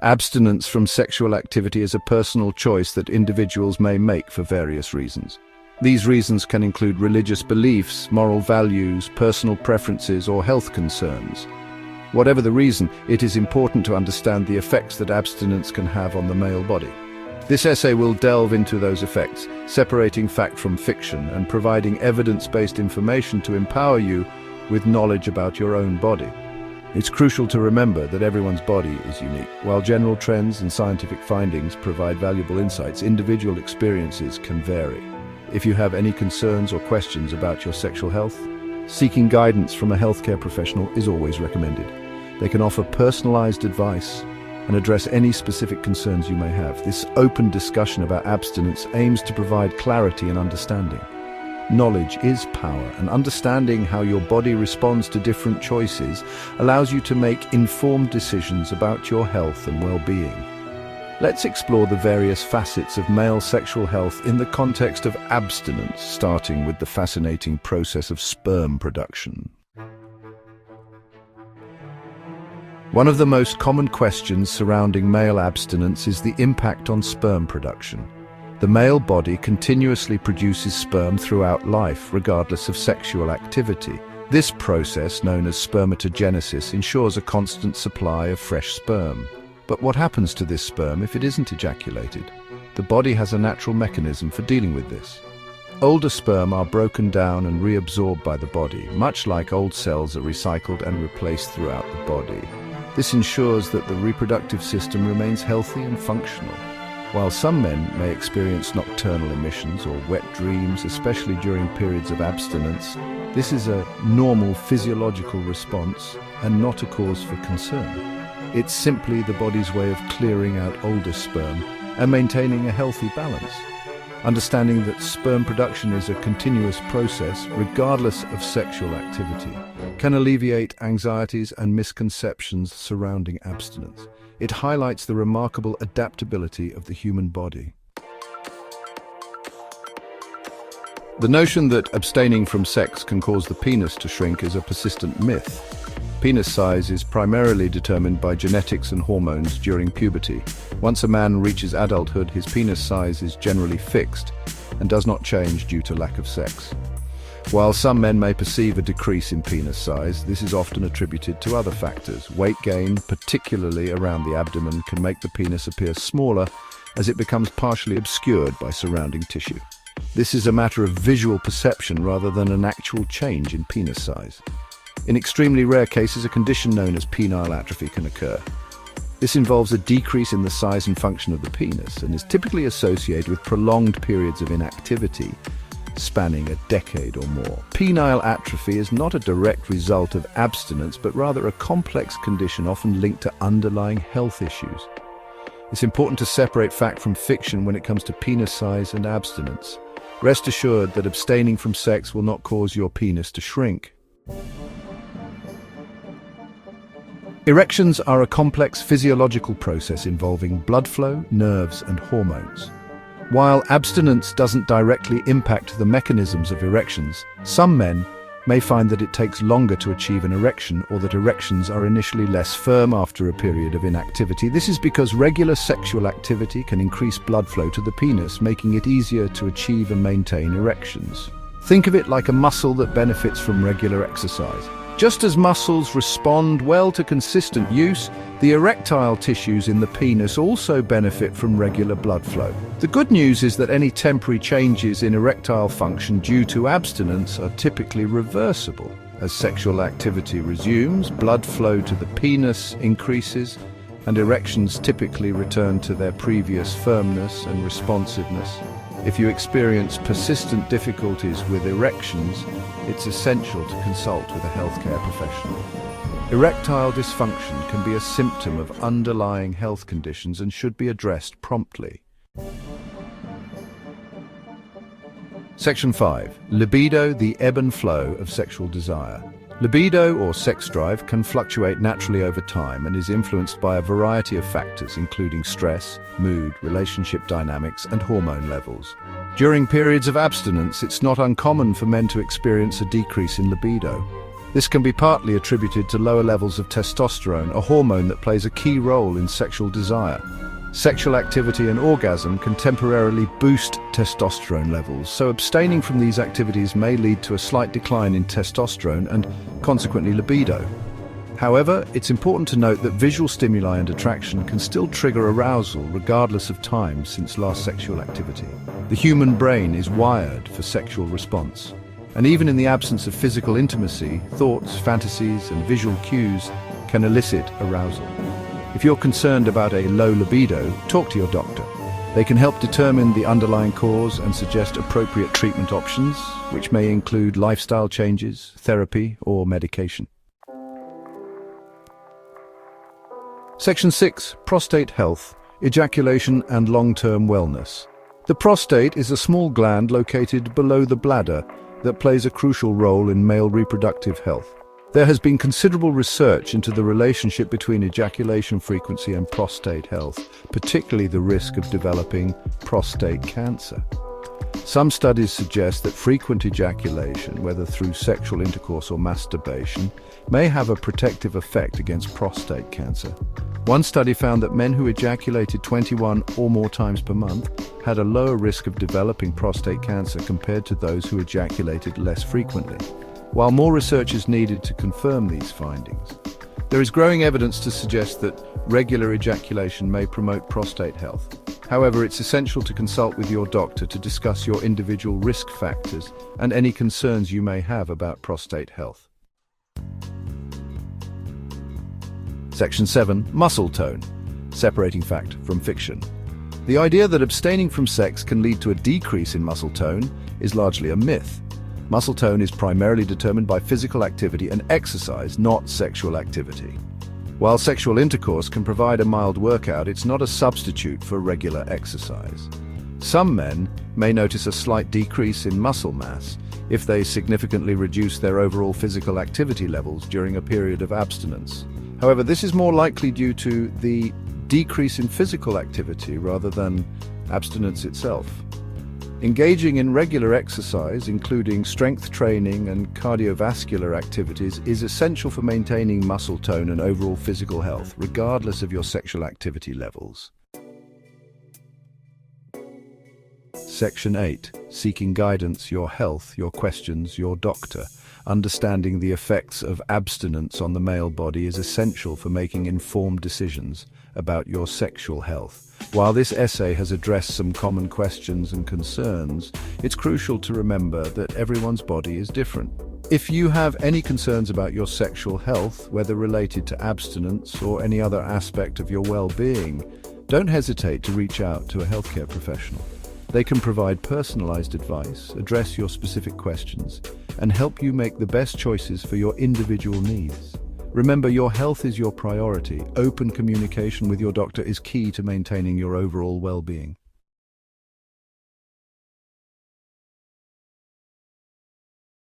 Abstinence from sexual activity is a personal choice that individuals may make for various reasons. These reasons can include religious beliefs, moral values, personal preferences, or health concerns. Whatever the reason, it is important to understand the effects that abstinence can have on the male body. This essay will delve into those effects, separating fact from fiction and providing evidence-based information to empower you with knowledge about your own body. It's crucial to remember that everyone's body is unique. While general trends and scientific findings provide valuable insights, individual experiences can vary. If you have any concerns or questions about your sexual health, seeking guidance from a healthcare professional is always recommended. They can offer personalized advice and address any specific concerns you may have. This open discussion about abstinence aims to provide clarity and understanding. Knowledge is power, and understanding how your body responds to different choices allows you to make informed decisions about your health and well-being. Let's explore the various facets of male sexual health in the context of abstinence, starting with the fascinating process of sperm production. One of the most common questions surrounding male abstinence is the impact on sperm production. The male body continuously produces sperm throughout life, regardless of sexual activity. This process, known as spermatogenesis, ensures a constant supply of fresh sperm. But what happens to this sperm if it isn't ejaculated? The body has a natural mechanism for dealing with this. Older sperm are broken down and reabsorbed by the body, much like old cells are recycled and replaced throughout the body. This ensures that the reproductive system remains healthy and functional. While some men may experience nocturnal emissions or wet dreams, especially during periods of abstinence, this is a normal physiological response and not a cause for concern. It's simply the body's way of clearing out older sperm and maintaining a healthy balance. Understanding that sperm production is a continuous process, regardless of sexual activity, can alleviate anxieties and misconceptions surrounding abstinence. It highlights the remarkable adaptability of the human body. The notion that abstaining from sex can cause the penis to shrink is a persistent myth. Penis size is primarily determined by genetics and hormones during puberty. Once a man reaches adulthood, his penis size is generally fixed and does not change due to lack of sex. While some men may perceive a decrease in penis size, this is often attributed to other factors. Weight gain, particularly around the abdomen, can make the penis appear smaller as it becomes partially obscured by surrounding tissue. This is a matter of visual perception rather than an actual change in penis size. In extremely rare cases, a condition known as penile atrophy can occur. This involves a decrease in the size and function of the penis and is typically associated with prolonged periods of inactivity, spanning a decade or more. Penile atrophy is not a direct result of abstinence, but rather a complex condition often linked to underlying health issues. It's important to separate fact from fiction when it comes to penis size and abstinence. Rest assured that abstaining from sex will not cause your penis to shrink. Erections are a complex physiological process involving blood flow, nerves, and hormones. While abstinence doesn't directly impact the mechanisms of erections, some men may find that it takes longer to achieve an erection or that erections are initially less firm after a period of inactivity. This is because regular sexual activity can increase blood flow to the penis, making it easier to achieve and maintain erections. Think of it like a muscle that benefits from regular exercise. Just as muscles respond well to consistent use, the erectile tissues in the penis also benefit from regular blood flow. The good news is that any temporary changes in erectile function due to abstinence are typically reversible. As sexual activity resumes, blood flow to the penis increases, and erections typically return to their previous firmness and responsiveness. If you experience persistent difficulties with erections, it's essential to consult with a healthcare professional. Erectile dysfunction can be a symptom of underlying health conditions and should be addressed promptly. Section 5. Libido, the ebb and flow of sexual desire. Libido, or sex drive, can fluctuate naturally over time and is influenced by a variety of factors, including stress, mood, relationship dynamics, and hormone levels. During periods of abstinence, it's not uncommon for men to experience a decrease in libido. This can be partly attributed to lower levels of testosterone, a hormone that plays a key role in sexual desire. Sexual activity and orgasm can temporarily boost testosterone levels, so abstaining from these activities may lead to a slight decline in testosterone and consequently libido. However, it's important to note that visual stimuli and attraction can still trigger arousal regardless of time since last sexual activity. The human brain is wired for sexual response, and even in the absence of physical intimacy, thoughts, fantasies, and visual cues can elicit arousal. If you're concerned about a low libido, talk to your doctor. They can help determine the underlying cause and suggest appropriate treatment options, which may include lifestyle changes, therapy, or medication. Section 6. Prostate health, ejaculation and long-term wellness. The prostate is a small gland located below the bladder that plays a crucial role in male reproductive health. There has been considerable research into the relationship between ejaculation frequency and prostate health, particularly the risk of developing prostate cancer. Some studies suggest that frequent ejaculation, whether through sexual intercourse or masturbation, may have a protective effect against prostate cancer. One study found that men who ejaculated 21 or more times per month had a lower risk of developing prostate cancer compared to those who ejaculated less frequently. While more research is needed to confirm these findings, there is growing evidence to suggest that regular ejaculation may promote prostate health. However, it's essential to consult with your doctor to discuss your individual risk factors and any concerns you may have about prostate health. Section 7. Muscle tone. Separating fact from fiction. The idea that abstaining from sex can lead to a decrease in muscle tone is largely a myth. Muscle tone is primarily determined by physical activity and exercise, not sexual activity. While sexual intercourse can provide a mild workout, it's not a substitute for regular exercise. Some men may notice a slight decrease in muscle mass if they significantly reduce their overall physical activity levels during a period of abstinence. However, this is more likely due to the decrease in physical activity rather than abstinence itself. Engaging in regular exercise, including strength training and cardiovascular activities, is essential for maintaining muscle tone and overall physical health, regardless of your sexual activity levels. Section 8. Seeking guidance, your health, your questions, your doctor. Understanding the effects of abstinence on the male body is essential for making informed decisions about your sexual health. While this essay has addressed some common questions and concerns, it's crucial to remember that everyone's body is different. If you have any concerns about your sexual health, whether related to abstinence or any other aspect of your well-being, don't hesitate to reach out to a healthcare professional. They can provide personalized advice, address your specific questions, and help you make the best choices for your individual needs. Remember, your health is your priority. Open communication with your doctor is key to maintaining your overall well-being.